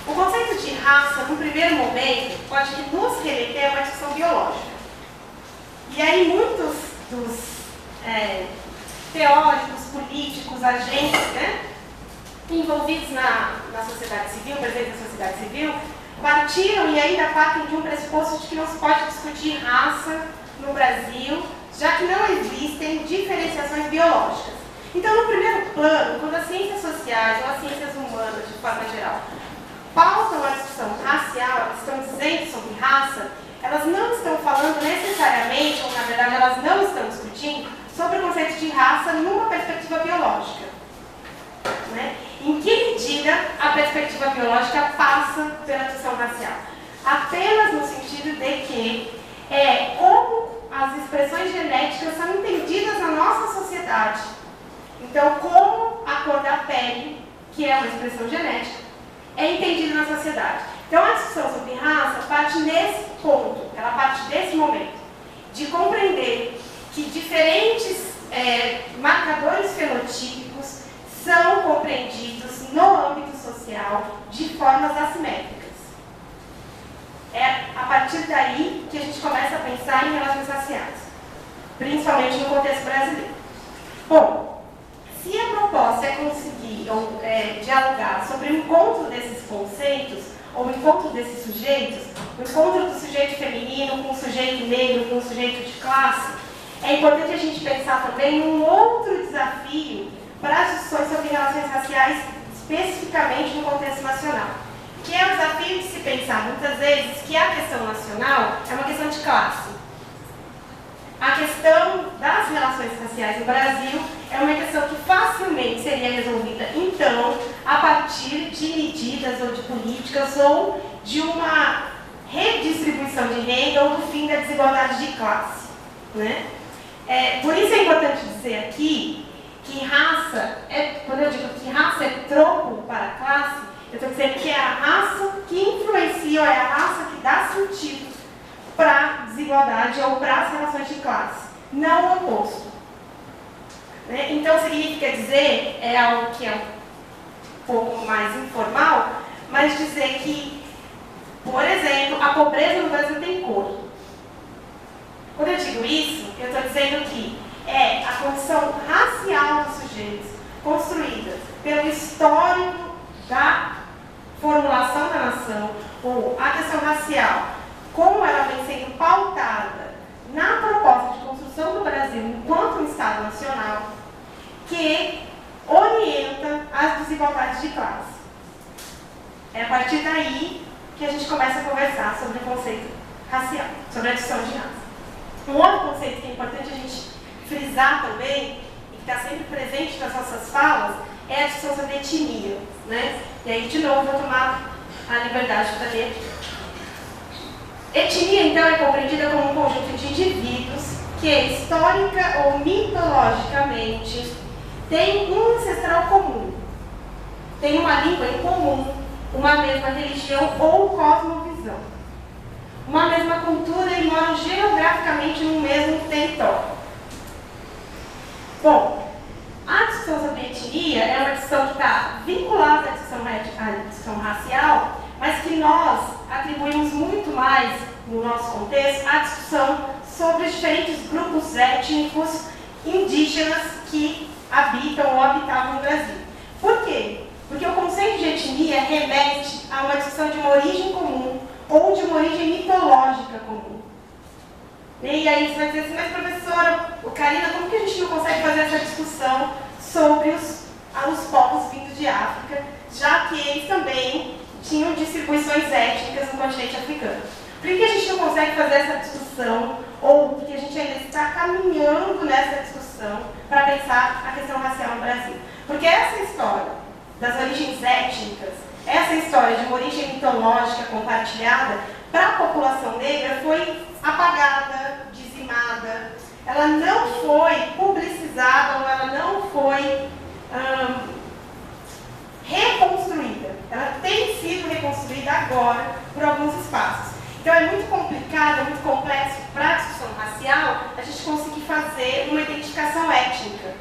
O conceito de raça, num primeiro momento, pode nos remeter a uma discussão biológica. E aí muitos dos teóricos, políticos, agentes, né, envolvidos na sociedade civil, presentes na sociedade civil, partiram e ainda partem de um pressuposto de que não se pode discutir raça no Brasil, já que não existem diferenciações biológicas. Então, no primeiro plano, quando as ciências sociais ou as ciências humanas, de forma geral, pautam a discussão racial, elas estão dizendo sobre raça, elas não estão falando necessariamente, ou na verdade elas não estão discutindo, sobre o conceito de raça numa perspectiva biológica. Né? Em que medida a perspectiva biológica passa pela discussão racial? Apenas no sentido de que como as expressões genéticas são entendidas na nossa sociedade. Então, como a cor da pele, que é uma expressão genética, é entendida na sociedade. Então, a discussão sobre raça parte nesse ponto, ela parte desse momento, de compreender que diferentes marcadores fenotípicos são compreendidos no âmbito social de formas assimétricas. É a partir daí que a gente começa a pensar em relações raciais, principalmente no contexto brasileiro. Bom, se a proposta é conseguir dialogar sobre o encontro desses conceitos, ou o encontro desses sujeitos, o encontro do sujeito feminino com o sujeito negro, com o sujeito de classe, é importante a gente pensar também num outro desafio para as discussões sobre relações raciais, especificamente no contexto nacional, que é o desafio de se pensar, muitas vezes, que a questão nacional é uma questão de classe. A questão das relações raciais no Brasil é uma questão que facilmente seria resolvida, então, a partir de medidas ou de políticas ou de uma redistribuição de renda ou do fim da desigualdade de classe. Né? Por isso é importante dizer aqui que raça, quando eu digo que raça é tropo para a classe, eu estou dizendo que é a raça que influencia, ou é a raça que dá sentido para a desigualdade ou para as relações de classe, não o oposto. Né? Então, significa dizer, é algo que é um pouco mais informal, mas dizer que, por exemplo, a pobreza no Brasil tem cor. Quando eu digo isso, eu estou dizendo que é a condição racial dos sujeitos construída pelo histórico da formulação da nação, ou a questão racial, como ela vem sendo pautada na proposta de construção do Brasil enquanto um Estado nacional, que orienta as desigualdades de classe. É a partir daí que a gente começa a conversar sobre o conceito racial, sobre a discussão de raça. Um outro conceito que é importante a gente frisar também, e que está sempre presente nas nossas falas, é a discussão sobre etnia. Né? E aí, de novo, vou tomar a liberdade para ler. Etnia, então, é compreendida como um conjunto de indivíduos que, histórica ou mitologicamente, tem um ancestral comum, tem uma língua em comum, uma mesma religião ou cosmovisão, uma mesma cultura e moram geograficamente no mesmo território. Bom, a discussão sobre etnia é uma discussão que está vinculada à discussão racial, mas que nós atribuímos muito mais, no nosso contexto, à discussão sobre os diferentes grupos étnicos indígenas que habitam ou habitavam no Brasil. Por quê? Porque o conceito de etnia remete a uma discussão de uma origem comum ou de uma origem mitológica comum. E aí você vai dizer assim, mas professora, Karina, como que a gente não consegue fazer essa discussão sobre os povos vindos de África, já que eles também tinham distribuições étnicas no continente africano? Por que a gente não consegue fazer essa discussão, ou porque a gente ainda está caminhando nessa discussão para pensar a questão racial no Brasil? Porque essa história das origens étnicas, essa história de uma origem mitológica compartilhada, para a população negra foi apagada, dizimada, ela não foi publicizada, ou ela não foi reconstruída. Ela tem sido reconstruída agora por alguns espaços. Então é muito complicado, é muito complexo para a discussão racial a gente conseguir fazer uma identificação étnica.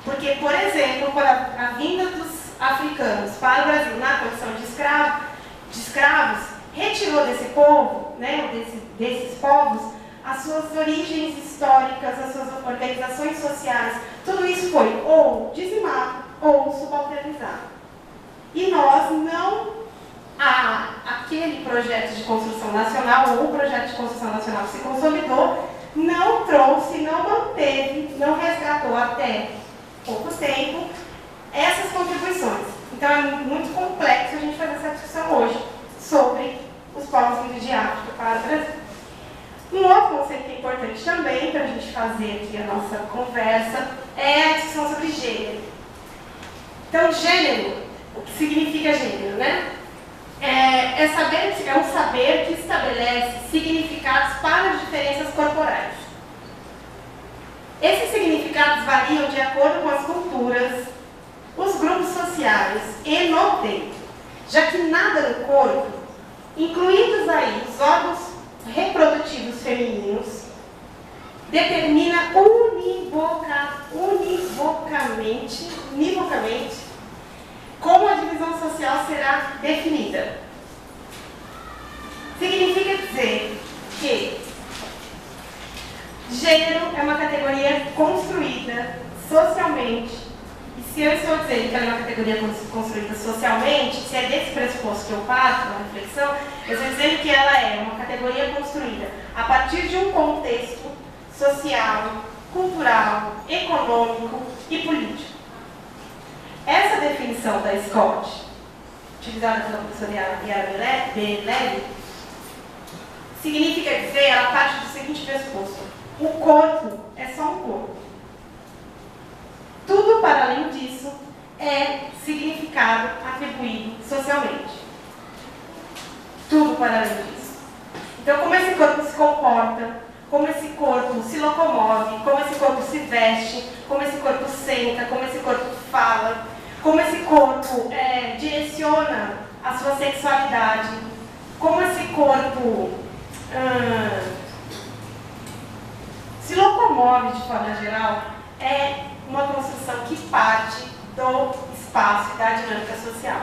Porque, por exemplo, quando a vinda dos africanos para o Brasil na condição de escravo, de escravos, retirou desse povo, né, desses povos, as suas origens históricas, as suas organizações sociais, tudo isso foi ou dizimado ou subalternizado. E nós não, aquele projeto de construção nacional, ou o projeto de construção nacional que se consolidou, não trouxe, não manteve, não resgatou até pouco tempo essas contribuições. Então é muito complexo a gente fazer essa discussão hoje sobre os povos vindos de África para o Brasil. Um outro conceito que é importante também para a gente fazer aqui a nossa conversa é a discussão sobre gênero. Então, gênero, o que significa gênero, né? É um saber que estabelece significados para as diferenças corporais. Esses significados variam de acordo com as culturas, os grupos sociais e no tempo, já que nada no corpo, incluídos aí os órgãos reprodutivos femininos, determina univocamente como a divisão social será definida. Significa dizer que gênero é uma categoria construída socialmente, e se eu estou dizendo que ela é uma categoria construída socialmente, se é desse pressuposto que eu parto na reflexão, eu estou dizendo que ela é uma categoria construída a partir de um contexto social, cultural, econômico e político. Essa definição da Scott, utilizada pela professora Yara Bellevi, significa dizer, ela parte do seguinte pressuposto: o corpo é só um corpo. Tudo para além disso é significado atribuído socialmente. Tudo para além disso. Então, como esse corpo se comporta, como esse corpo se locomove, como esse corpo se veste, como esse corpo senta, como esse corpo fala, como esse corpo direciona a sua sexualidade, como esse corpo se locomove de forma geral, é uma construção que parte do espaço e da dinâmica social.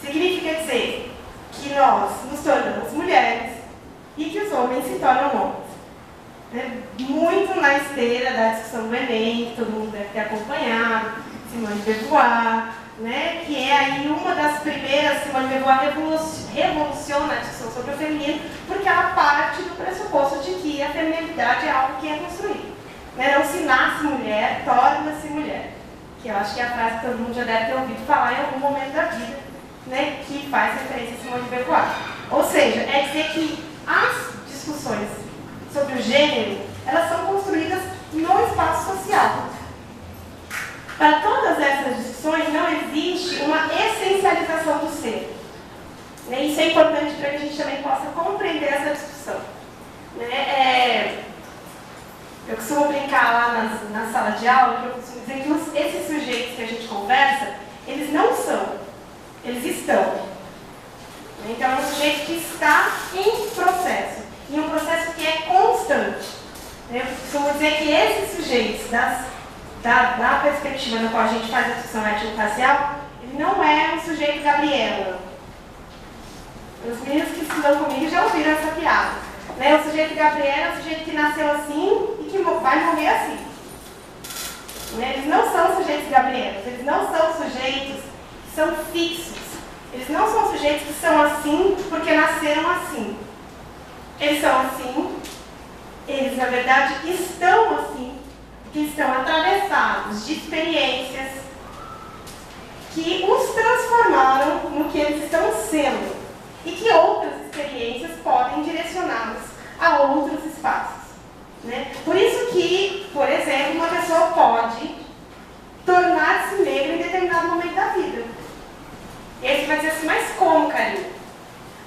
Significa dizer que nós nos tornamos mulheres e que os homens se tornam homens. Muito na esteira da discussão do Enem, que todo mundo deve ter acompanhado, Simone de Beauvoir, né, que é aí uma das primeiras. Simone de Beauvoir revoluciona a discussão sobre o feminino, porque ela parte do pressuposto de que a feminilidade é algo que é construído. Não se nasce mulher, torna-se mulher. Que eu acho que é a frase que todo mundo já deve ter ouvido falar em algum momento da vida, né, que faz referência a Simone de Beauvoir. Ou seja, é dizer que as discussões sobre o gênero, elas são construídas no espaço social. Para todas essas discussões não existe uma essencialização do ser. Isso é importante para que a gente também possa compreender essa discussão. Eu costumo brincar lá na sala de aula, que eu costumo dizer que esses sujeitos que a gente conversa, eles não são, eles estão. Então, é um sujeito que está em processo, e um processo que é constante. Eu costumo dizer que esses sujeitos, da perspectiva na qual a gente faz a discussão étnico-racial, ele não é um sujeito Gabriela. Os meninos que estudam comigo já ouviram essa piada. O sujeito Gabriela é um sujeito que nasceu assim e que vai morrer assim. Eles não são sujeitos Gabrielas, eles não são sujeitos que são fixos. Eles não são sujeitos que são assim porque nasceram assim. Eles são assim, eles na verdade estão assim, porque estão atravessados de experiências que os transformaram no que eles estão sendo e que outras experiências podem direcioná-los a outros espaços. Por isso que, por exemplo, uma pessoa pode tornar-se negra em determinado momento da vida. E aí você vai dizer assim, mas como, Karine?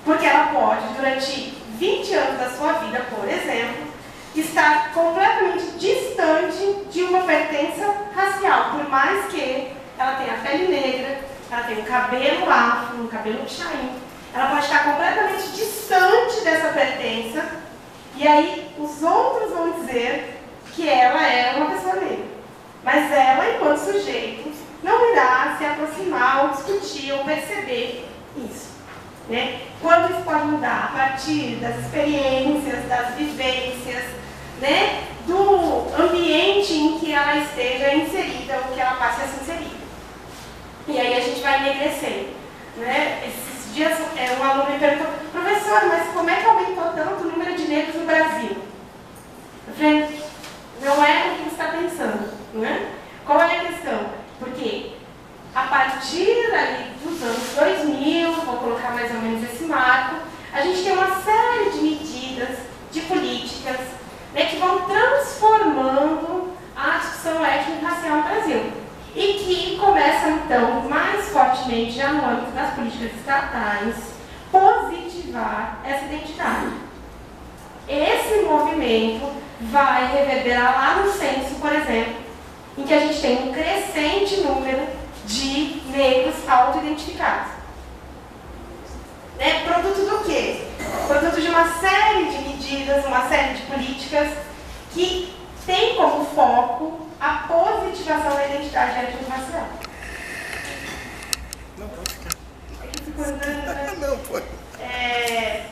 Porque ela pode, durante 20 anos da sua vida, por exemplo, estar completamente distante de uma pertença racial, por mais que ela tenha a pele negra, ela tenha um cabelo afro, um cabelo chain, ela pode estar completamente distante dessa pertença, e aí os outros vão dizer que ela é uma pessoa negra. Mas ela, enquanto sujeito, não irá se aproximar ou discutir ou perceber isso. Né? Quando isso pode mudar? A partir das experiências, das vivências, né? Do ambiente em que ela esteja inserida ou que ela passe a se inserir. E aí a gente vai enegrecendo. Né? Esses dias um aluno me perguntou: professor, mas como é que aumentou tanto o número de negros no Brasil? Eu falei: não é o que você está pensando. Né? Qual é a questão? Porque a partir ali dos anos 2000, vou colocar mais ou menos esse marco, a gente tem uma série de medidas, de políticas, né, que vão transformando a discussão étnico-racial no Brasil. E que começam, então, mais fortemente, já no âmbito das políticas estatais, positivar essa identidade. Esse movimento vai reverberar lá no censo, por exemplo, em que a gente tem um crescente número de negros auto-identificados. Né? Produto do quê? Produto de uma série de medidas, uma série de políticas que tem como foco a positivação da identidade étnico-racial. Não, pode ficar. Não, pode.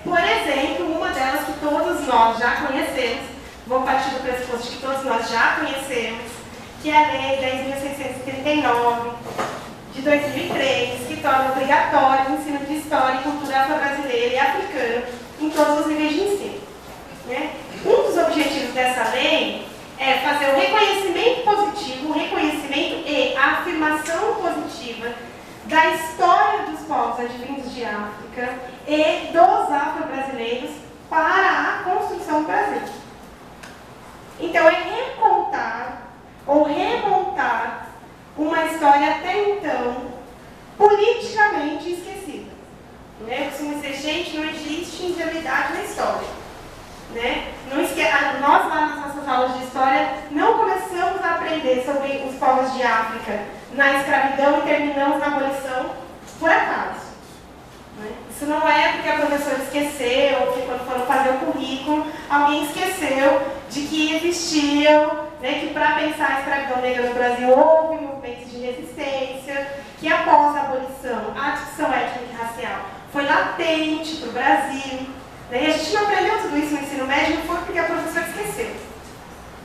Por exemplo, uma delas que todos nós já conhecemos, vou partir do pressuposto de que todos nós já conhecemos, que é a Lei 10.639, de 2003, que torna obrigatório o ensino de história e cultura afro-brasileira e africana em todos os níveis de ensino. Né? Um dos objetivos dessa lei é fazer o reconhecimento positivo, o reconhecimento e a afirmação positiva da história dos povos advindos de África e dos afro-brasileiros para a construção do Brasil. Então, é recontar ou remontar uma história até então politicamente esquecida. Né? Eu costumo dizer: gente, não existe ingenuidade na história. Né? Nós lá nas nossas aulas de história não começamos a aprender sobre os povos de África na escravidão e terminamos na abolição por acaso. Né? Isso não é porque a professora esqueceu, ou que quando foram fazer o currículo, alguém esqueceu de que existiam, né, que para pensar a escravidão negra no Brasil houve movimentos de resistência, que após a abolição a discussão étnica e racial foi latente para o Brasil. Né? E a gente não aprendeu tudo isso no ensino médio, não foi porque a professora esqueceu.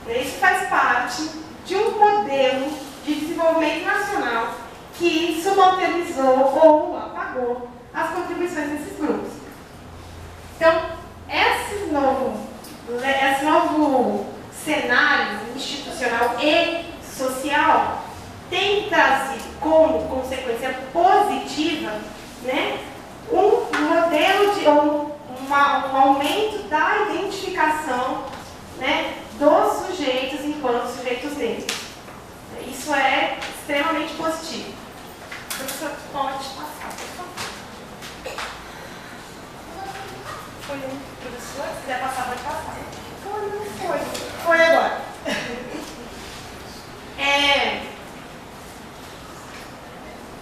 Né? Isso faz parte de um modelo de desenvolvimento nacional que subalternizou ou apagou as contribuições desses grupos. Então, esse novo cenário institucional e social tem trazido como consequência positiva, né, um modelo de um aumento da identificação, né, dos sujeitos enquanto sujeitos negros. Isso é extremamente positivo. O professor pode passar, por favor. Foi um professor? Se quiser passar, pode passar. Foi agora.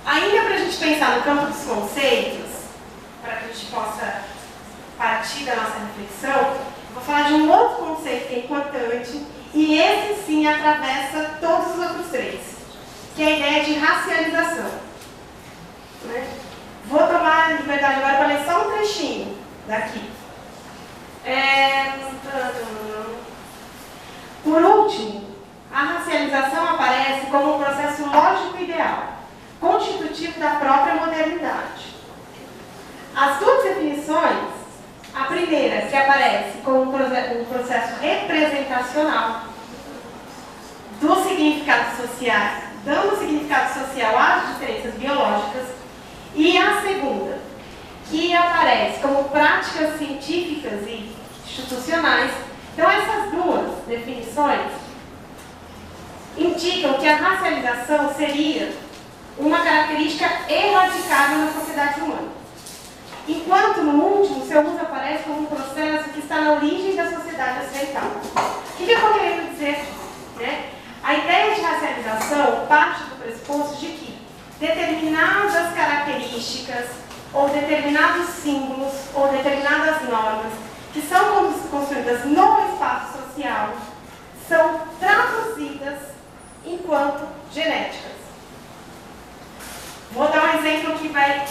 Ainda para a gente pensar no campo dos conceitos, para que a gente possa partir da nossa reflexão, vou falar de um outro conceito que é importante, e esse sim atravessa todos os outros três, que é a ideia de racialização. Né? Vou tomar a liberdade agora para ler só um trechinho daqui. Por último, a racialização aparece como um processo lógico ideal, constitutivo da própria modernidade. As duas definições, a primeira, que aparece como um processo representacional dos significados sociais, dando significado social às diferenças biológicas, e a segunda, que aparece como práticas científicas e institucionais. Então, essas duas definições indicam que a racialização seria uma característica erradicável na sociedade humana. Enquanto, no último, seu uso aparece como um processo que está na origem da sociedade ocidental. O que eu estou querendo dizer? Né? A ideia de racialização parte do pressuposto de que determinadas características, ou determinados símbolos, ou determinadas normas, que são construídas no espaço social, são traduzidas enquanto genéticas. Vou dar um exemplo que vai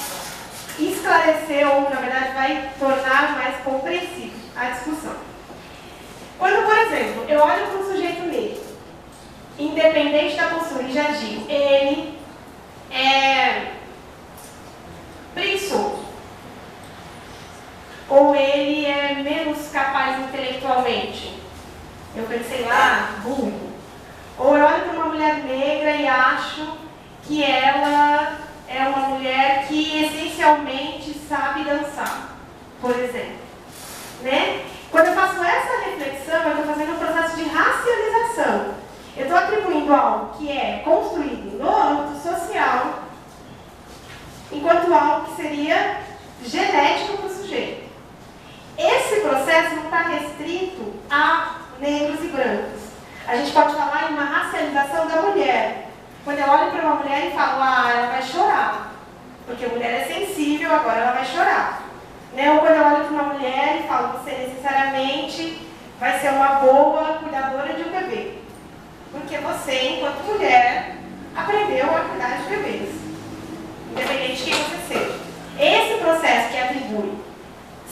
esclarecer esclarecer, ou na verdade vai tornar mais compreensível a discussão. Quando, por exemplo, eu olho para um sujeito negro, independente da postura, e já digo, ele é preguiçoso, ou ele é menos capaz intelectualmente, eu pensei lá, burro, ou eu olho para uma mulher negra e acho que ela é uma mulher que essencialmente sabe dançar, por exemplo. Né? Quando eu faço essa reflexão, eu estou fazendo um processo de racialização. Eu estou atribuindo algo que é construído no âmbito social, enquanto algo que seria genético para o sujeito. Esse processo não está restrito a negros e brancos. A gente pode falar em uma racialização da mulher. Quando eu olho para uma mulher e falo, ela vai chorar, porque a mulher é sensível, agora ela vai chorar. Né? Ou quando eu olho para uma mulher e falo, você necessariamente vai ser uma boa cuidadora de um bebê. Porque você, enquanto mulher, aprendeu a cuidar de bebês, independente de quem você seja. Esse processo que atribui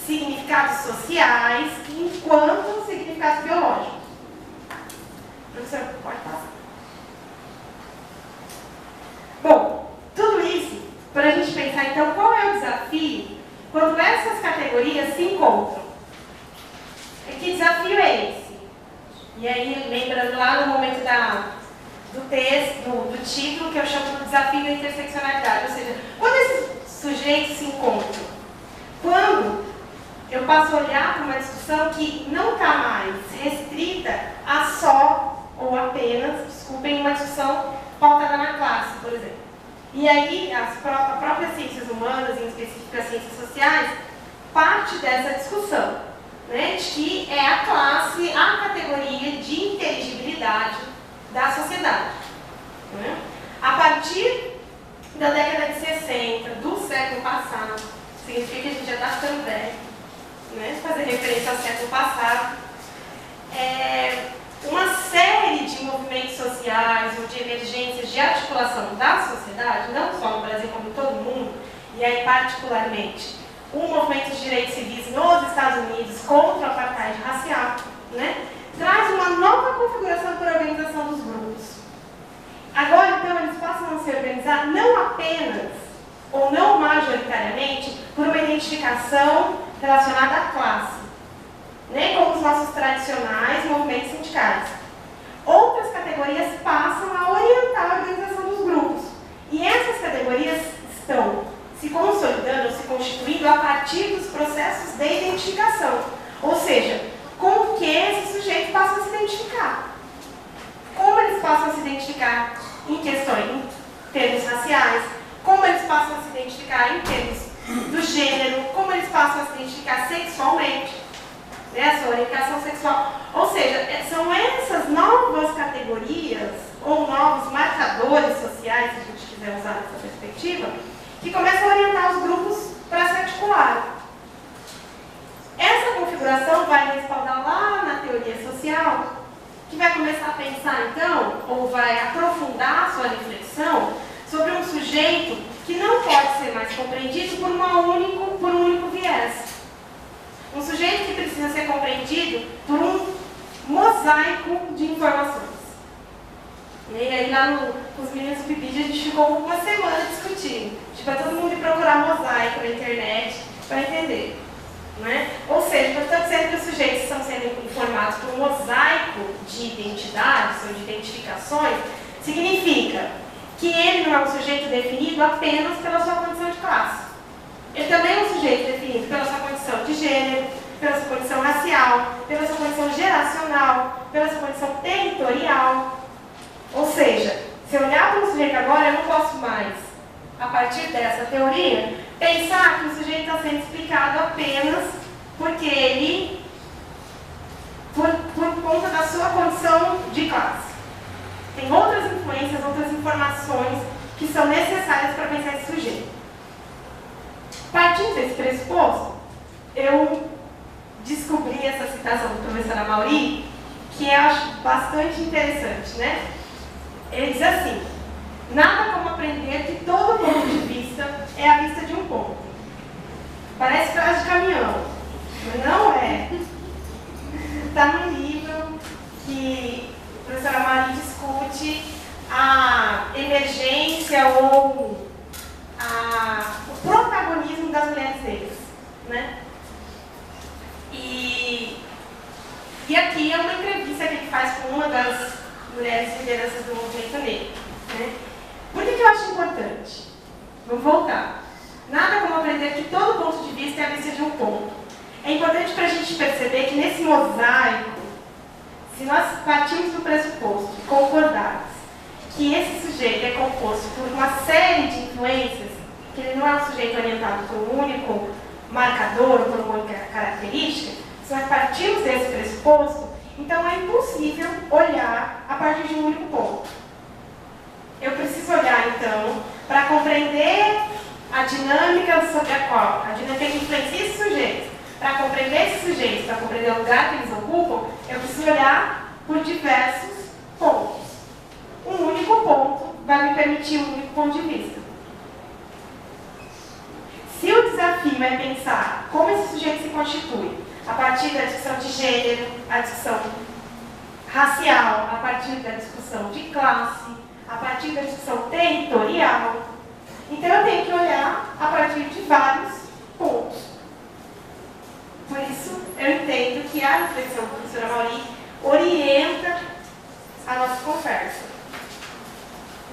significados sociais enquanto significados biológicos. Professor, pode passar. Bom, tudo isso para a gente pensar, então, qual é o desafio quando essas categorias se encontram. Que desafio é esse? E aí, lembrando lá no momento do texto, do título, que eu chamo de desafio da interseccionalidade. Ou seja, quando esses sujeitos se encontram, quando eu passo a olhar para uma discussão que não está mais restrita a só ou apenas, desculpem, uma discussão pautada na classe, por exemplo. E aí, as próprias ciências humanas, em específico as ciências sociais, parte dessa discussão, né, de que é a classe, a categoria de inteligibilidade da sociedade. Né? A partir da década de 60, do século passado, significa que a gente já está ficando velho, né, fazer referência ao século passado, uma série de movimentos sociais ou de emergências de articulação da sociedade, não só no Brasil como em todo o mundo, e aí particularmente o movimento de direitos civis nos Estados Unidos contra o apartheid racial, né, traz uma nova configuração para a organização dos grupos. Agora, então, eles passam a se organizar não apenas, ou não majoritariamente, por uma identificação relacionada à classe, né, como os nossos tradicionais movimentos sindicais. Outras categorias passam a orientar a organização dos grupos. E essas categorias estão se consolidando, se constituindo a partir dos processos de identificação. Ou seja, com que esses sujeitos passam a se identificar. Como eles passam a se identificar em questões, em termos raciais, como eles passam a se identificar em termos do gênero, como eles passam a se identificar sexualmente, né, a sua orientação sexual. Ou seja, são essas novas categorias ou novos marcadores sociais, se a gente quiser usar essa perspectiva, que começam a orientar os grupos para se articularem. Essa configuração vai respaldar lá na teoria social, que vai começar a pensar, então, ou vai aprofundar a sua reflexão sobre um sujeito que não pode ser mais compreendido por um único viés. Um sujeito que precisa ser compreendido por um mosaico de informações. E aí lá nos meninos do PIBID a gente ficou uma semana discutindo. Para todo mundo ir procurar mosaico na internet para entender. Né? Ou seja, portanto, sendo que os sujeitos estão sendo informados por um mosaico de identidades ou de identificações, significa que ele não é um sujeito definido apenas pela sua condição de classe. Ele também é um sujeito definido pela sua condição de gênero, pela sua condição racial, pela sua condição geracional, pela sua condição territorial. Ou seja, se eu olhar para um sujeito agora, eu não posso mais, a partir dessa teoria, pensar que o sujeito está sendo explicado apenas porque ele, por conta da sua condição de classe. Tem outras influências, outras informações que são necessárias para pensar esse sujeito. Partindo desse pressuposto, eu descobri essa citação do professor Amaury, que eu acho bastante interessante, né? Ele diz assim: nada como aprender que todo ponto de vista é a vista de um ponto. né? E aqui é uma entrevista que ele faz com uma das mulheres lideranças do movimento negro, né? Por que eu acho importante? Vamos voltar. Nada como aprender que todo ponto de vista é a vista de um ponto. É importante para a gente perceber que nesse mosaico, se nós partimos do pressuposto de concordarmos que esse sujeito é composto por uma série de influências, que ele não é um sujeito orientado por um único marcador, por uma única característica, se nós partimos desse pressuposto, então é impossível olhar a partir de um único ponto. Eu preciso olhar, então, para compreender a dinâmica sobre a qual, a dinâmica que influencia esses sujeitos. Para compreender esses sujeitos, para compreender o lugar que eles ocupam, eu preciso olhar por diversos pontos. Um único ponto vai me permitir um único ponto de vista. Se o desafio é pensar como esse sujeito se constitui, a partir da discussão de gênero, a discussão racial, a partir da discussão de classe, a partir da discussão territorial, então eu tenho que olhar a partir de vários pontos. Por isso, eu entendo que a reflexão da professora Mauri orienta a nossa conversa.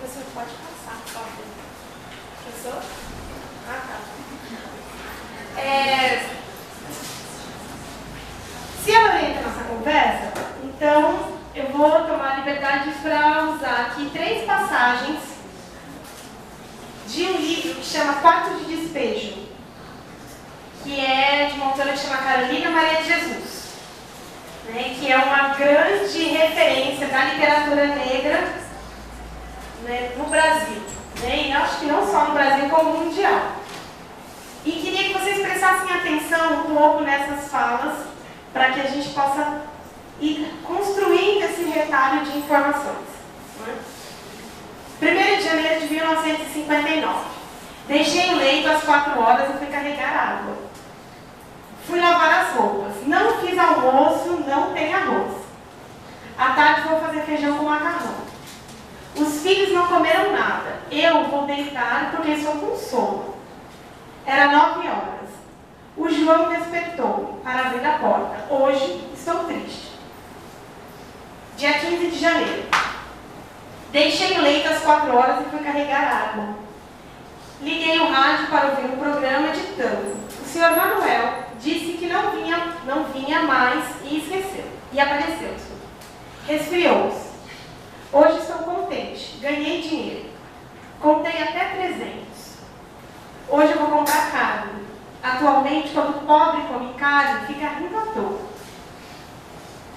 Você pode passar, por favor. Professor? Ah, tá. Se ela orienta a nossa conversa, então eu vou tomar a liberdade para usar aqui 3 passagens de um livro que chama Quarto de Despejo, que é de uma autora que chama Carolina Maria de Jesus, né, que é uma grande referência da literatura negra, né, no Brasil, né, e acho que não só no Brasil, como mundial. E queria que vocês prestassem atenção um pouco nessas falas, para que a gente possa ir construindo esse retalho de informações. Né? 1º de janeiro de 1959. Deixei o leito às 4 horas e fui carregar água. Fui lavar as roupas. Não fiz almoço, não tem arroz. À tarde vou fazer feijão com macarrão. Os filhos não comeram nada. Eu vou deitar porque estou com sono. Era 9 horas. O João despertou para abrir a porta. Hoje estou triste. Dia 15 de janeiro. Deixei o leito às 4 horas e fui carregar água. Liguei o rádio para ouvir um programa de tango. O senhor Manuel disse que não vinha mais e esqueceu. E apareceu. Resfriou-se. Hoje estou contente. Ganhei dinheiro. Contei até 300. Hoje eu vou comprar carne. Atualmente, quando o pobre come carne, fica rindo à toa.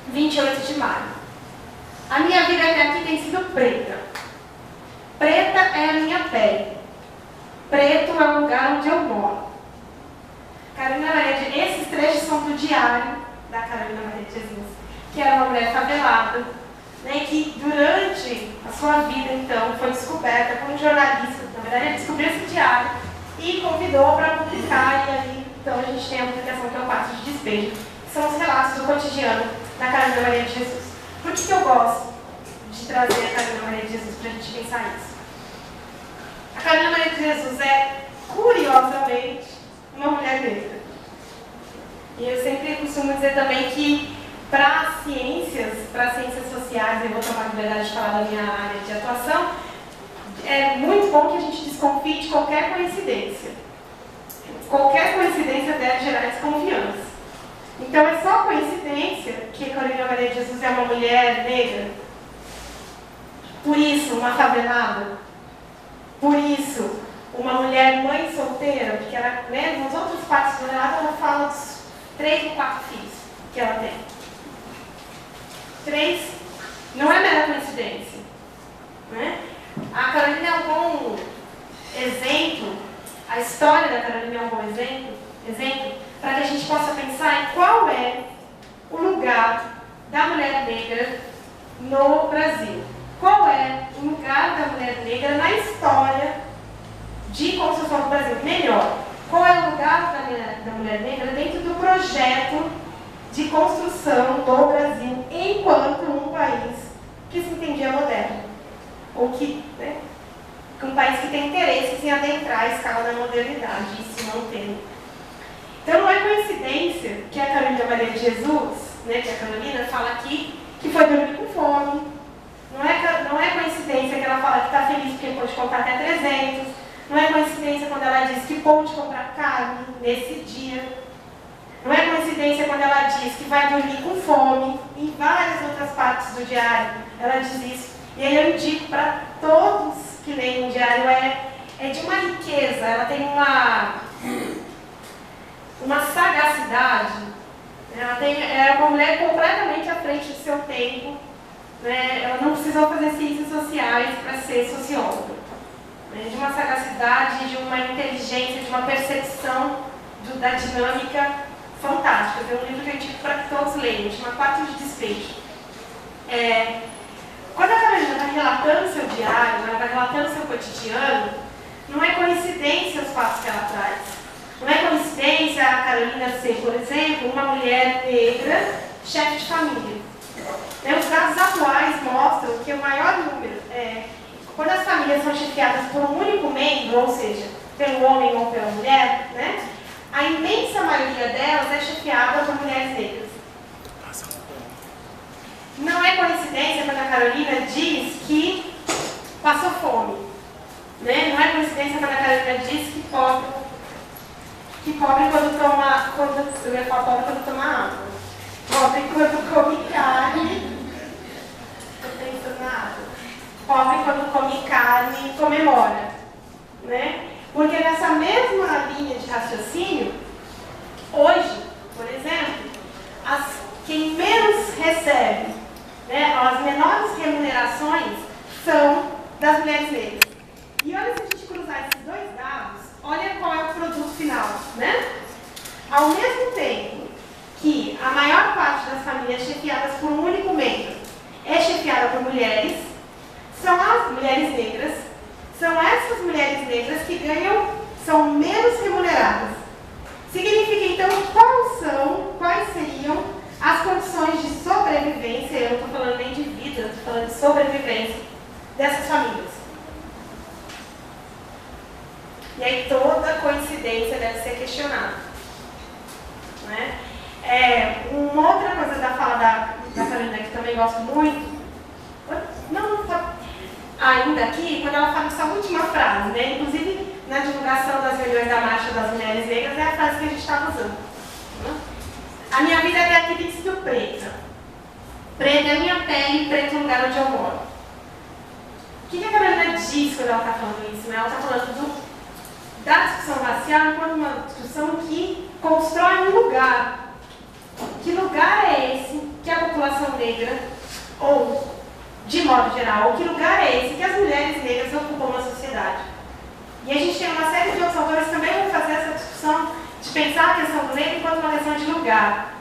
28 de maio. A minha vida até aqui tem sido preta. Preta é a minha pele. Preto é o lugar onde eu moro. Carolina Maria de... Esses trechos são do diário da Carolina Maria de Jesus, que era uma mulher favelada, né, que durante a sua vida, então, foi descoberta por um jornalista. Na verdade, ele descobriu esse diário e convidou para publicar, e aí, então, a gente tem a publicação que é o Quarto de Despejo, que são os relatos do cotidiano da Carolina Maria de Jesus. Por que eu gosto de trazer a Carolina Maria de Jesus para a gente pensar isso? A Carolina Maria de Jesus é, curiosamente, uma mulher negra. E eu sempre costumo dizer também que para as ciências sociais, eu vou tomar a liberdade de falar da minha área de atuação, é muito bom que a gente desconfie de qualquer coincidência. Qualquer coincidência deve gerar desconfiança. Então é só coincidência que a Carolina Maria de Jesus é uma mulher negra? Por isso, uma favelada? Por isso, uma mulher mãe solteira? Porque ela, né, nas outras partes do relato, ela fala dos 3 ou 4 filhos que ela tem. 3 não é mera coincidência. Né? A Carolina é um bom exemplo, a história da Carolina é um bom exemplo para que a gente possa pensar em qual é o lugar da mulher negra no Brasil. Qual é o lugar da mulher negra na história de construção do Brasil? Melhor, qual é o lugar da mulher negra dentro do projeto de construção do Brasil enquanto um país que se entendia moderno? Ou que, né, um país que tem interesse em adentrar a escala da modernidade e se mantendo. Então não é coincidência que a Carolina Maria de Jesus, né, que a Carolina fala aqui, que foi dormir com fome. Não é coincidência que ela fala que está feliz porque pode contar até 300. Não é coincidência quando ela diz que pôde comprar carne nesse dia. Não é coincidência quando ela diz que vai dormir com fome. Em várias outras partes do diário ela diz isso. E aí eu indico para todos que leem o diário, é de uma riqueza, ela tem uma sagacidade. É uma mulher completamente à frente do seu tempo. Né? Ela não precisou fazer ciências sociais para ser socióloga. Né? De uma sagacidade, de uma inteligência, de uma percepção da dinâmica fantástica. Tem um livro que eu indico para que todos leiam, chama Quarto de Despejo. Quando a Carolina está relatando seu diário, ela está relatando seu cotidiano, não é coincidência os fatos que ela traz. Não é coincidência a Carolina ser, por exemplo, uma mulher negra, chefe de família. Os dados atuais mostram que o maior número, quando as famílias são chefiadas por um único membro, ou seja, pelo homem ou pela mulher, né, a imensa maioria delas é chefiada por mulheres negras. Não é coincidência quando a Carolina diz que passou fome. Né? Não é coincidência quando a Carolina diz que pobre quando toma, eu ia falar pobre quando toma água. Pobre quando come carne. Estou pensando na água. Pobre quando come carne comemora. Né? Porque nessa mesma linha de raciocínio, hoje, por exemplo, quem menos recebe, né, as menores remunerações são das mulheres negras. E olha, se a gente cruzar esses dois dados, olha qual é o produto final. Né? Ao mesmo tempo que a maior parte das famílias chefiadas por um único membro é chefiada por mulheres, são as mulheres negras, são essas mulheres negras que são menos remuneradas. Significa então quais seriam as condições de sobrevivência, eu não estou falando nem de vida, eu estou falando de sobrevivência dessas famílias. E aí toda coincidência deve ser questionada. Né? Uma outra coisa da fala da Carolina que também gosto muito, ainda aqui, quando ela fala essa última frase, né? Inclusive na divulgação das reuniões da Marcha das Mulheres Negras, é a frase que a gente estava usando. Né? A minha vida até aqui tem sido preta. Preta é a minha pele, preto é o lugar onde eu moro. O que a Carolina diz quando ela está falando isso? Né? Ela está falando da discussão racial enquanto uma discussão que constrói um lugar. Que lugar é esse que a população negra, ou de modo geral, que lugar é esse que as mulheres negras ocupam na sociedade? E a gente tem uma série de outros autores que também vão fazer essa discussão de pensar a questão do negro enquanto uma questão de lugar.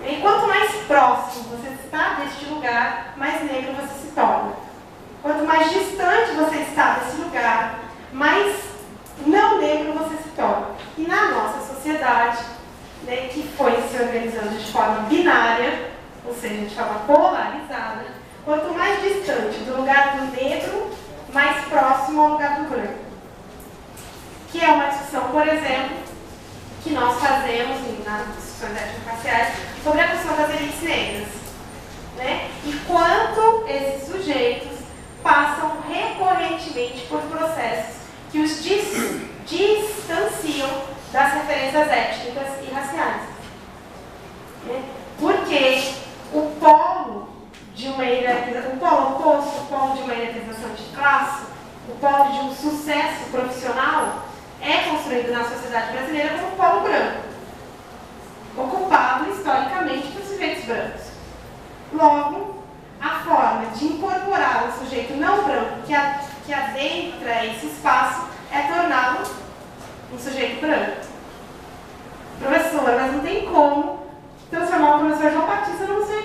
E quanto mais próximo você está deste lugar, mais negro você se torna. Quanto mais distante você está desse lugar, mais não negro você se torna. E na nossa sociedade, né, que foi se organizando de forma binária, ou seja, de forma polarizada, quanto mais distante do lugar do negro, mais próximo ao lugar do branco. Que é uma discussão, por exemplo, que nós fazemos nas discussões étnico-raciais sobre a questão das elites negras. Né? E quanto esses sujeitos passam recorrentemente por processos que os distanciam das referências étnicas e raciais. Né? Porque o polo de uma hierarquização, o polo oposto, o polo de uma hierarquização de classe, o polo de um sucesso profissional, é construído na sociedade brasileira como um polo branco, ocupado historicamente por sujeitos brancos. Logo, a forma de incorporar um sujeito não branco que adentra esse espaço é torná-lo um sujeito branco. Professora, mas não tem como transformar o professor João Batista num sujeito